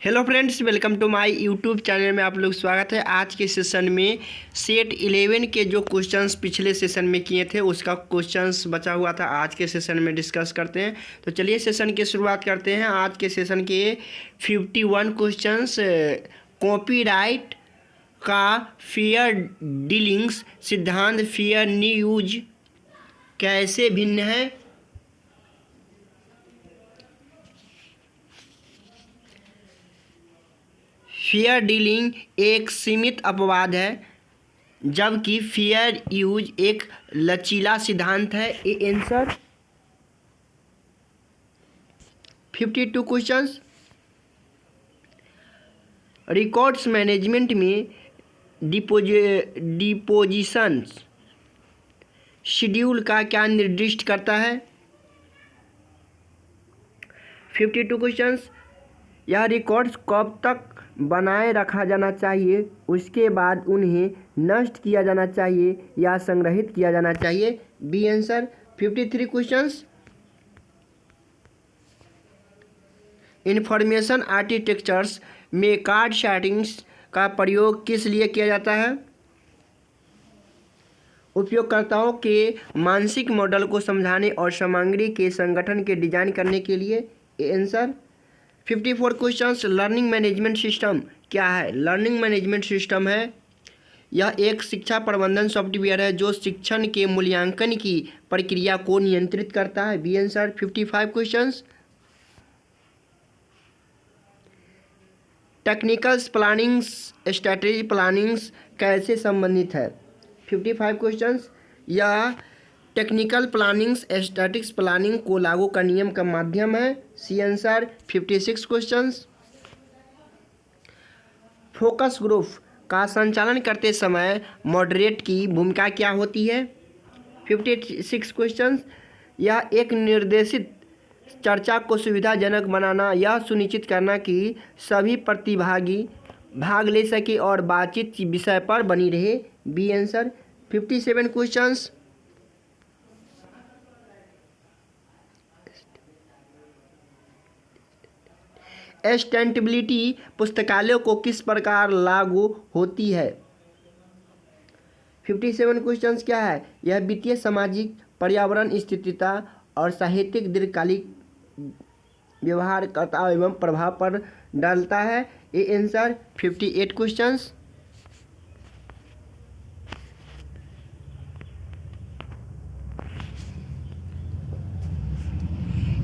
Hello friends, welcome to my YouTube channel में आप लोग स्वागत है। आज के सेशन में सेट 11 के जो क्वेश्चंस पिछले सेशन में किए थे उसका क्वेश्चंस बचा हुआ था, आज के सेशन में डिस्कस करते हैं। तो चलिए सेशन की शुरुआत करते हैं। आज के सेशन के 51 क्वेश्चंस कॉपीराइट का फेयर डीलिंग्स सिद्धांत फेयर न्यूज कैसे भिन्न है। फेयर डीलिंग एक सीमित अपवाद है जबकि फेयर यूज एक लचीला सिद्धांत है। ये आंसर 52 क्वेश्चंस। रिकॉर्ड्स मैनेजमेंट में डिपोजिशन शेड्यूल का क्या निर्दिष्ट करता है। 52 क्वेश्चंस। यह रिकॉर्ड्स कब तक बनाए रखा जाना चाहिए, उसके बाद उन्हें नष्ट किया जाना चाहिए या संग्रहित किया जाना चाहिए। B answer 53 questions. Information architectures में कार्ड सेटिंग्स का प्रयोग किस लिए किया जाता है। उपयोगकर्ताओं के मानसिक मॉडल को समझाने और सामग्री के संगठन के डिजाइन करने के लिए। Answer 54 questions. Learning management system क्या है। लर्निंग मैनेजमेंट सिस्टम है यह एक शिक्षा प्रबंधन सॉफ्टवेयर है जो शिक्षण के मूल्यांकन की प्रक्रिया को नियंत्रित करता है। B answer 55 questions. Technical plannings strategy plannings कैसे संबंधित है। 55 क्वेश्चंस। यह टेक्निकल प्लानिंग्स स्टैटिक्स प्लानिंग को लागू करने नियम का माध्यम है। C answer 56 questions. Focus group का संचालन करते समय मॉडरेट की भूमिका क्या होती है। 56 क्वेश्चंस। यह एक निर्देशित चर्चा को सुविधाजनक बनाना, यह सुनिश्चित करना कि सभी प्रतिभागी भाग ले सके और बातचीत विषय पर बनी रहे। B answer 57 questions. सस्टेनेबिलिटी पुस्तकालयों को किस प्रकार लागू होती है। 57 क्वेश्चंस क्या है। यह वित्तीय, सामाजिक, पर्यावरण, स्थिरता और साहित्यिक दीर्घकालिक व्यवहारकर्ता एवं प्रभाव पर डालता है। ये answer 58 questions.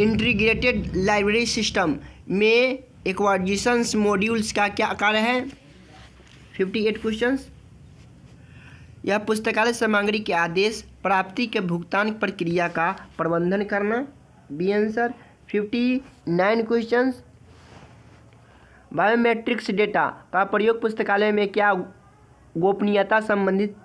Integrated library system में एक्विजिशंस मॉड्यूल्स का क्या कार्य है। 58 क्वेश्चंस। यह पुस्तकालय सामग्री के आदेश प्राप्ति के भुगतान प्रक्रिया का प्रबंधन करना। B answer 59 questions. Biometrics data का प्रयोग पुस्तकालय में क्या गोपनीयता संबंधित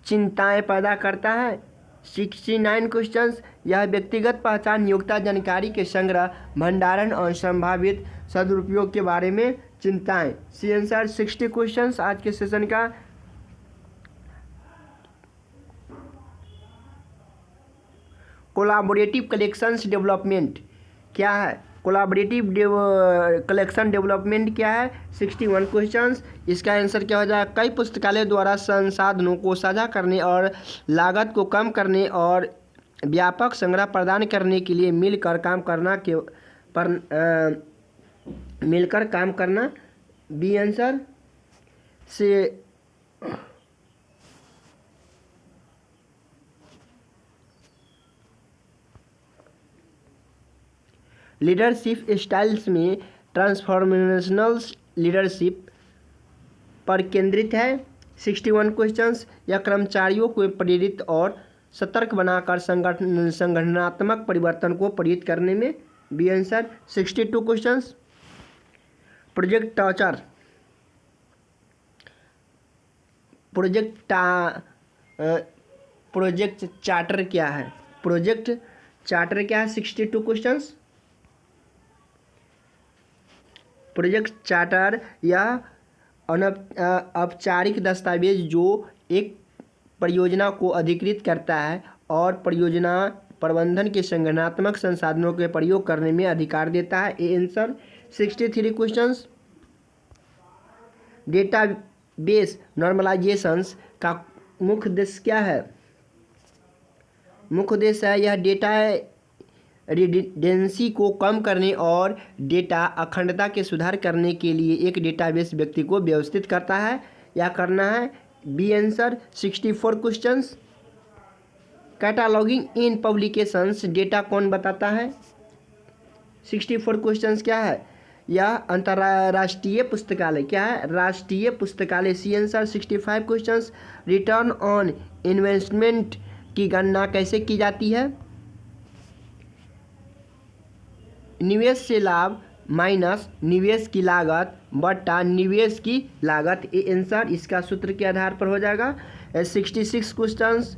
चिंताएं पैदा करता है। 69 क्वेश्चंस। यह व्यक्तिगत पहचान, योग्यता, जानकारी के संग्रह, भंडारण और संभावित सदुपयोग के बारे में चिंताएं। सी आंसर 60 क्वेश्चंस आज के सेशन का। कोलाबोरेटिव कलेक्शंस डेवलपमेंट क्या है। कोलाबोरेटिव कलेक्शन डेवलपमेंट क्या है। 61 क्वेश्चंस। इसका आंसर क्या हो जाएगा। कई पुस्तकालय द्वारा संसाधनों को साझा करने और लागत को कम करने और व्यापक संग्रह प्रदान करने के लिए मिलकर काम करना। बी आंसर से लीडरशिप स्टाइल्स में ट्रांसफॉर्मेशनल लीडरशिप पर केंद्रित है। 61 क्वेश्चंस। यह कर्मचारियों को प्रेरित और सतर्क बनाकर संगठनात्मक परिवर्तन को प्रेरित करने में। B answer 62 questions. Project charter क्या है। प्रोजेक्ट चार्टर क्या है। 62 क्वेश्चंस। प्रोजेक्ट चार्टर यह औपचारिक दस्तावेज जो एक परियोजना को अधिकृत करता है और परियोजना प्रबंधन के संगठनात्मक संसाधनों के प्रयोग करने में अधिकार देता है। ये आंसर 63 क्वेश्चंस। डेटाबेस नॉर्मलाइजेशंस का मुख्य उद्देश्य क्या है? मुख्य उद्देश्य है यह डेटा रिडंडेंसी को कम करने और डेटा अखंडता के सुधार करने के लिए एक डेटाबेस व्यक्ति को व्यवस्थित करता है या करना है। B answer 64 questions. Cataloging in publications data कौन बताता है? 64 क्वेश्चंस क्या है? यह अंतर्राष्ट्रीय पुस्तकालय क्या है? राष्ट्रीय पुस्तकालय। C answer 65 questions. Return on investment की गणना कैसे की जाती है? निवेश से लाभ माइनस निवेश की लागत बटा निवेश की लागत। ए आंसर इसका सूत्र के आधार पर हो जाएगा। 66 क्वेश्चंस।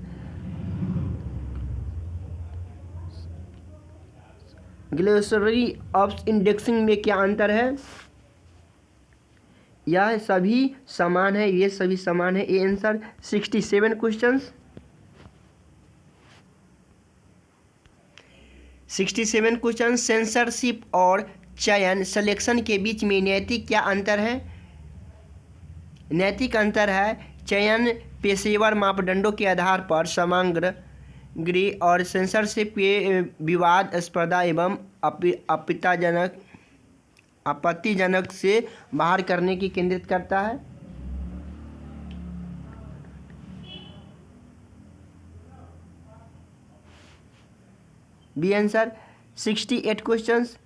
ग्लोसरी ऑफ इंडेक्सिंग में क्या अंतर है? यह सभी समान है, ये सभी समान है। A answer 67 questions. 67 question. Censorship और चयन सिलेक्शन के बीच में नैतिक क्या अंतर है? नैतिक अंतर है चयन पेशेवर मापदंडों के आधार पर समग्र और सेंसरशिप के विवादास्पद एवं आपत्तिजनक से बाहर करने की केंद्रित करता है। B answer 68 questions.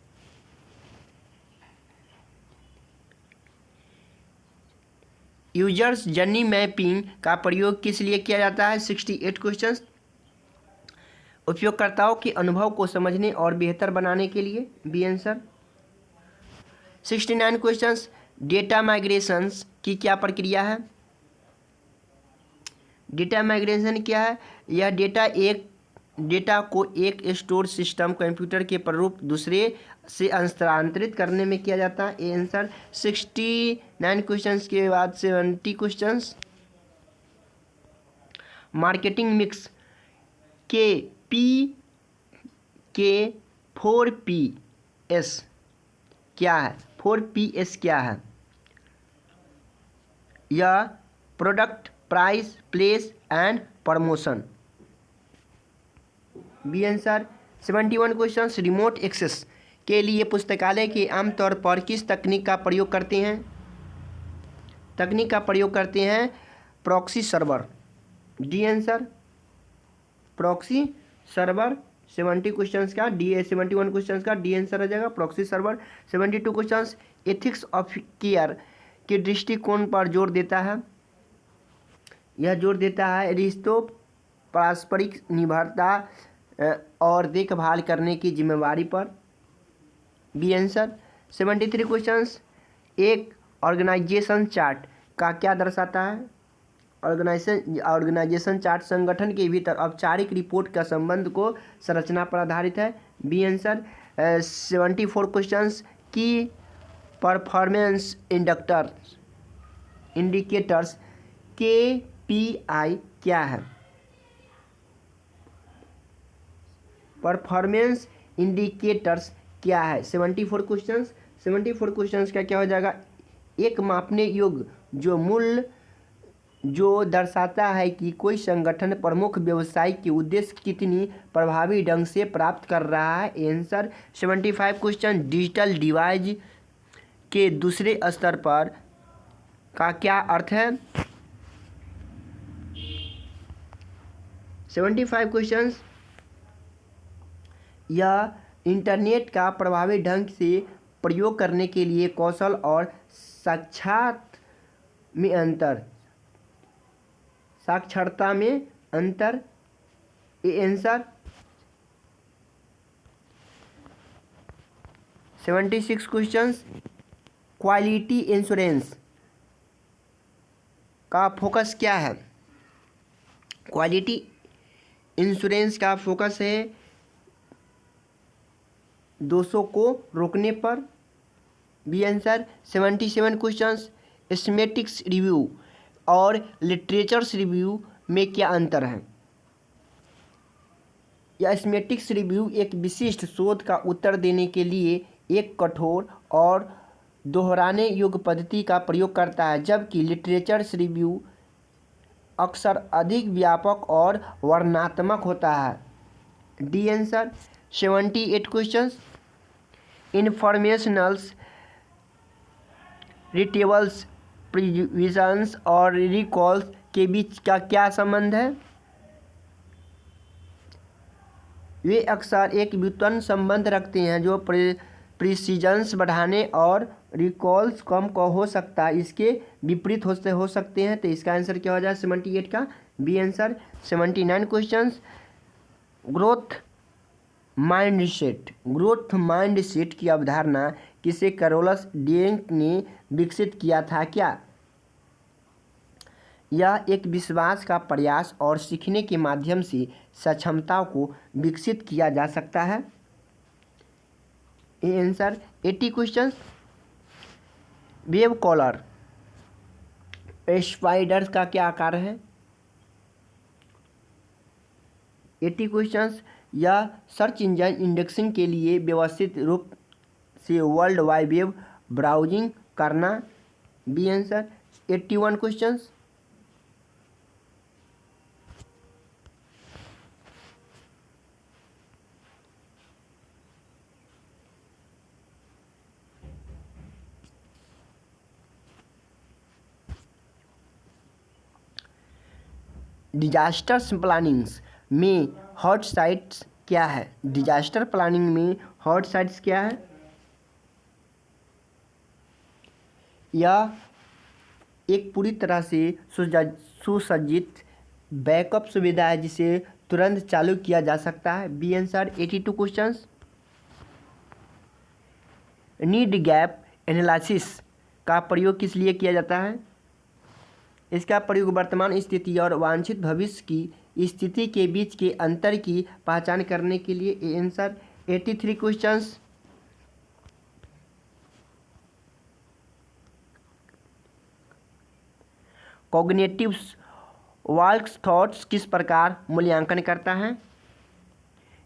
Users journey mapping का प्रयोग किस लिए किया जाता है? 68 क्वेश्चंस। उपयोगकर्ताओं के अनुभव को समझने और बेहतर बनाने के लिए। B answer 69 questions. Data migrations की क्या प्रक्रिया है? डेटा माइग्रेशन क्या है? यह डेटा को एक स्टोर सिस्टम कंप्यूटर के प्रारूप दूसरे से स्थानांतरित करने में किया जाता है। ए आंसर 69 क्वेश्चंस के बाद 70 क्वेश्चंस। मार्केटिंग मिक्स के 4Ps क्या है? 4Ps क्या है? यह product, price, place and promotion. B answer 71 questions. Remote access के लिए पुस्तकालय के आमतौर पर किस तकनीक का प्रयोग करते हैं? तकनीक का प्रयोग करते हैं proxy server. D answer proxy server. 70 questions का 71 क्वेश्चंस का डी आंसर आ जाएगा proxy server. 72 questions. Ethics of care के दृष्टिकोण पर जोर देता है। यह जोर देता है रिश्तों, पारस्परिक निर्भरता और देखभाल करने की जिम्मेवारी पर। B answer 73 questions. एक ऑर्गेनाइजेशन चार्ट का क्या दर्शाता है? ऑर्गेनाइजेशन चार्ट संगठन के भीतर औपचारिक रिपोर्ट का संबंध को संरचना पर आधारित है। B answer 74 questions. Key performance indicators KPI क्या है? परफॉर्मेंस इंडिकेटर्स क्या है? 74 क्वेश्चंस। 74 क्वेश्चंस का क्या हो जाएगा? एक मापने योग्य जो दर्शाता है कि कोई संगठन प्रमुख व्यवसाय के उद्देश्य कितनी प्रभावी ढंग से प्राप्त कर रहा है। Answer 75 question. डिजिटल डिवाइस के दूसरे स्तर पर का क्या अर्थ है? 75 क्वेश्चंस। यह इंटरनेट का प्रभावी ढंग से प्रयोग करने के लिए कौशल और साक्षरता में अंतर। A answer 76 questions. Quality insurance का फोकस क्या है? क्वालिटी इंश्योरेंस का फोकस है दोषों को रोकने पर। B answer 77 questions. Systematic review और लिटरेचर्स रिव्यू में क्या अंतर है? यह एस्थमेटिक्स रिव्यू एक विशिष्ट शोध का उत्तर देने के लिए एक कठोर और दोहराने योग्य पद्धति का प्रयोग करता है, जबकि लिटरेचर रिव्यू अक्सर अधिक व्यापक और वर्णनात्मक होता है। D answer. 78 क्वेश्चंस। इंफॉर्मेशनल्स, रिट्रीवल्स, प्रिविजन्स और रिकॉल्स के बीच का क्या संबंध है? वे अक्सर एक व्युत्पन्न संबंध रखते हैं जो प्रिसीजन्स बढ़ाने और रिकॉल्स कम को हो सकता है, इसके विपरीत हो सकते हैं। तो इसका आंसर क्या हो जाए 78 का? B answer. 79 questions. Growth mindset की अवधारणा किसे कैरोलस डेंक ने विकसित किया था? क्या यह एक विश्वास का प्रयास और सीखने के माध्यम से सक्षमता को विकसित किया जा सकता है? A answer. 80 questions. Web crawler spiders का क्या आकार है? 80 क्वेश्चंस। यह सर्च इंजन इंडेक्सिंग के लिए व्यवस्थित रूप से वर्ल्ड वाइड वेब ब्राउजिंग करना। B answer. 81 questions. Disaster plannings में हॉट साइट्स क्या है? डिजास्टर प्लानिंग में हॉट साइट्स क्या है? यह एक पूरी तरह से सुसज्जित बैकअप सुविधा है जिसे तुरंत चालू किया जा सकता है। B answer. 82 questions. Need gap analysis का प्रयोग किस लिए किया जाता है? इसका प्रयोग वर्तमान स्थिति और वांछित भविष्य की स्थिति के बीच के अंतर की पहचान करने के लिए। A answer. 83 क्वेश्चंस। कॉग्निटिव वॉल्क्स थॉट्स किस प्रकार मूल्यांकन करता है?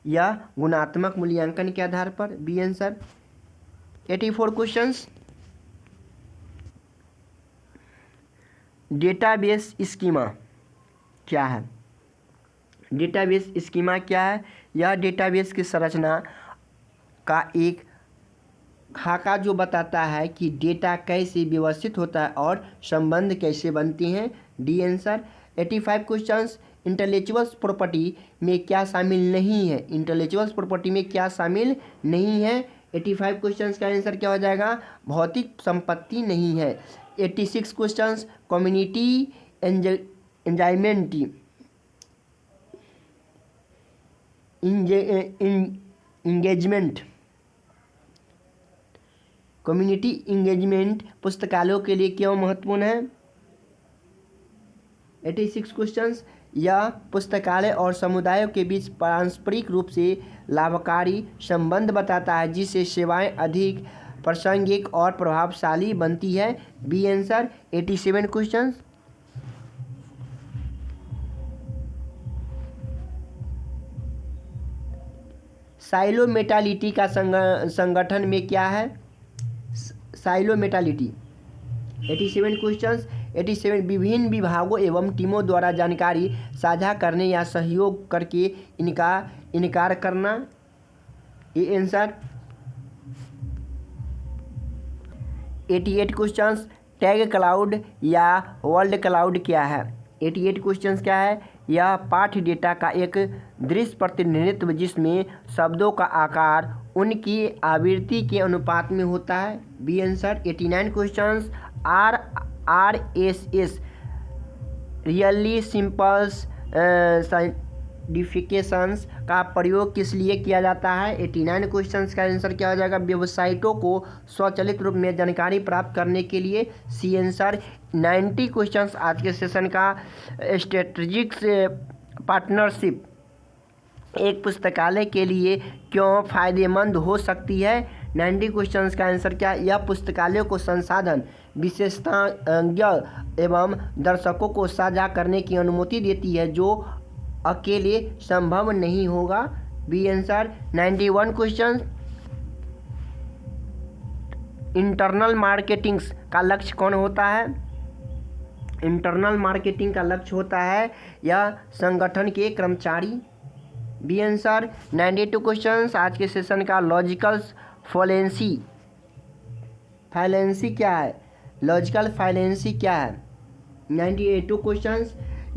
यह गुणात्मक मूल्यांकन के आधार पर। B answer. 84 questions. Database schema क्या है? डेटाबेस स्कीमा क्या है? यह डेटाबेस की संरचना का एक खाका जो बताता है कि डेटा कैसे व्यवस्थित होता है और संबंध कैसे बनते हैं। D answer. 85 questions. Intellectual property में क्या शामिल नहीं है? इंटेलेक्चुअल प्रॉपर्टी में क्या शामिल नहीं है? 85 क्वेश्चंस का आंसर क्या हो जाएगा? भौतिक संपत्ति नहीं है। 86 questions. Community engagement community engagement पुस्तकालयों के लिए क्यों महत्वपूर्ण है? 86 क्वेश्चंस। यह पुस्तकालय और समुदायों के बीच पारस्परिक रूप से लाभकारी संबंध बताता है जिससे सेवाएं अधिक प्रासंगिक और प्रभावशाली बनती है। B answer. 87 क्वेश्चंस। साइलोमेटालिटी का संगठन में क्या है? साइलोमेटालिटी। 87 क्वेश्चंस। 87 विभिन्न विभागों एवं टीमों द्वारा जानकारी साझा करने या सहयोग करके इनकार करना। ये आंसर। 88 क्वेश्चंस। टैग क्लाउड या वर्ल्ड क्लाउड क्या है? 88 क्वेश्चंस क्या है? यह पाठ्य डेटा का एक दृश्य प्रतिनिधित्व जिसमें शब्दों का आकार उनकी आवृत्ति के अनुपात में होता है। B answer. 89 questions. RSS really simple syndications का प्रयोग किस लिए किया जाता है? 89 क्वेश्चंस का आंसर क्या हो जाएगा? वेबसाइटों को स्वचालित रूप में जानकारी प्राप्त करने के लिए। C answer. 90 क्वेश्चंस आज के सेशन का। स्ट्रेटेजिक पार्टनरशिप एक पुस्तकालय के लिए क्यों फायदेमंद हो सकती है? 90 क्वेश्चंस का आंसर क्या? यह पुस्तकालयों को संसाधन विशेषज्ञ एवं दर्शकों को साझा करने की अनुमति देती है जो अकेले संभव नहीं होगा। B answer. 91 question. Internal marketing का लक्ष्य कौन होता है? इंटरनल मार्केटिंग का लक्ष्य होता है या संगठन के कर्मचारी। B answer. 92 क्वेश्चन आज के सेशन का। लॉजिकल फाइलेंसी क्या है? लॉजिकल फाइलेंसी क्या है? 92 क्वेश्चन।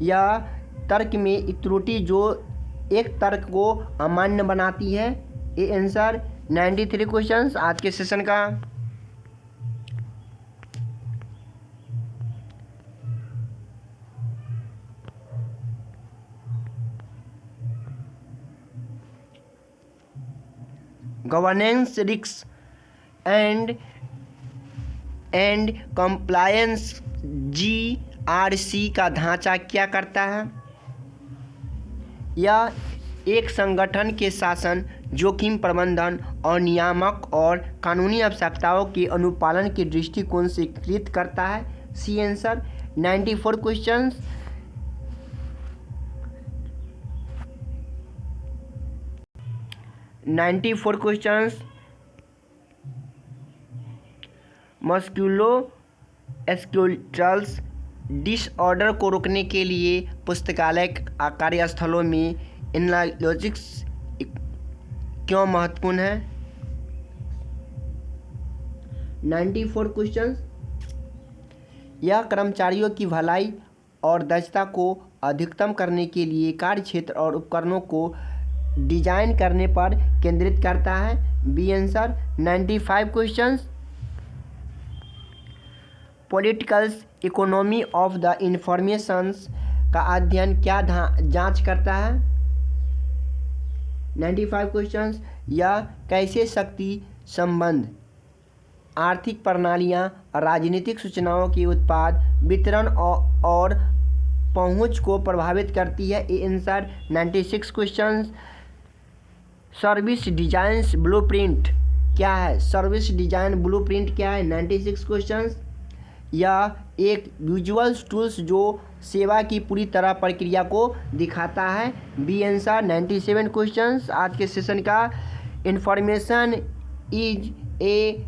या तर्क में एक त्रुटि जो एक तर्क को अमान्य बनाती है। A answer. 93 क्वेश्चन आज के सेशन का। Governance risk and compliance GRC का ढांचा क्या करता है? यह एक संगठन के शासन, जोखिम प्रबंधन और नियामक और कानूनी आवश्यकताओं के अनुपालन के दृष्टिकोण से कृत करता है। C answer. 94 question. Musculoskeletal disorder को रोकने के लिए पुस्तकालय कार्यस्थलों में एनालॉजिक्स क्यों महत्वपूर्ण है? 94 क्वेश्चन। यह कर्मचारियों की भलाई और दक्षता को अधिकतम करने के लिए कार्यक्षेत्र और उपकरणों को डिजाइन करने पर केंद्रित करता है। B answer. 95 question. Political economy of the information का अध्ययन क्या जांच करता है? 95 क्वेश्चन। यह कैसे शक्ति संबंध, आर्थिक प्रणालियां, राजनीतिक सूचनाओं के उत्पाद, वितरण और पहुंच को प्रभावित करती है? A answer. 96 question. Service design blueprint क्या है? सर्विस डिजाइन ब्लूप्रिंट क्या है? 96 क्वेश्चन। यह एक विजुअल टूल्स जो सेवा की पूरी तरह प्रक्रिया को दिखाता है। B answer. 97 क्वेश्चन आज के सेशन का। इंफॉर्मेशन इज ए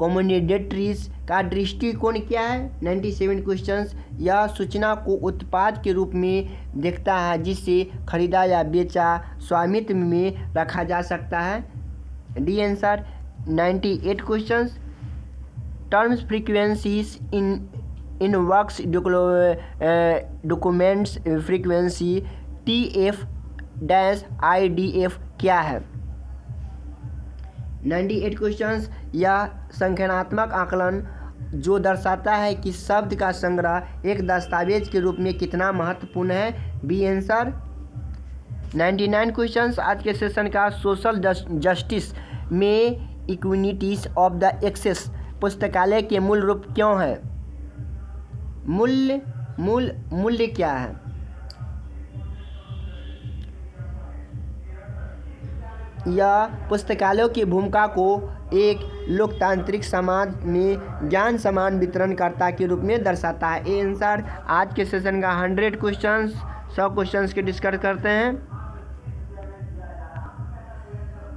कम्युनिकेटर्स का दृष्टिकोण क्या है? 97 क्वेश्चन। यह सूचना को उत्पाद के रूप में देखता है जिसे खरीदा या बेचा स्वामित्व में रखा जा सकता है। D answer. 98 question. Terms frequencies इन वर्क्स डॉक्यूमेंट्स फ्रीक्वेंसी TF-IDF क्या है? 98 क्वेश्चन। यह संख्यात्मक आकलन जो दर्शाता है कि शब्द का संग्रह एक दस्तावेज के रूप में कितना महत्वपूर्ण है। B answer. 99 क्वेश्चन आज के सेशन का। सोशल जस्टिस में इक्विटीज ऑफ द एक्सेस पुस्तकालय के मूल रूप क्यों है? मूल्य क्या है? यह पुस्तकालयों की भूमिका को एक लोकतांत्रिक समाज में ज्ञान समान वितरणकर्ता के रूप में दर्शाता है। A answer. आज के सेशन का 100 क्वेश्चन 100 क्वेश्चन के डिस्कस करते हैं।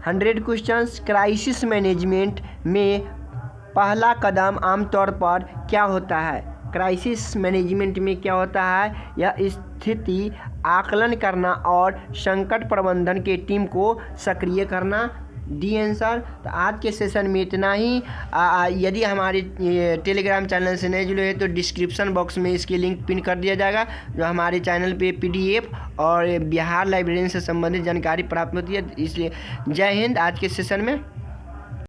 100 क्वेश्चन। क्राइसिस मैनेजमेंट में पहला कदम आमतौर पर क्या होता है? क्राइसिस मैनेजमेंट में क्या होता है? यह स्थिति आकलन करना और संकट प्रबंधन के टीम को सक्रिय करना। D answer. तो आज के सेशन में इतना ही। यदि हमारे टेलीग्राम चैनल से नहीं जुड़े हैं तो डिस्क्रिप्शन बॉक्स में इसकी लिंक पिन कर दिया जाएगा, जो हमारे चैनल पे PDF और बिहार लाइब्रेरी से संबंधित जानकारी प्राप्त होती है। इसलिए जय हिंद। आज के सेशन में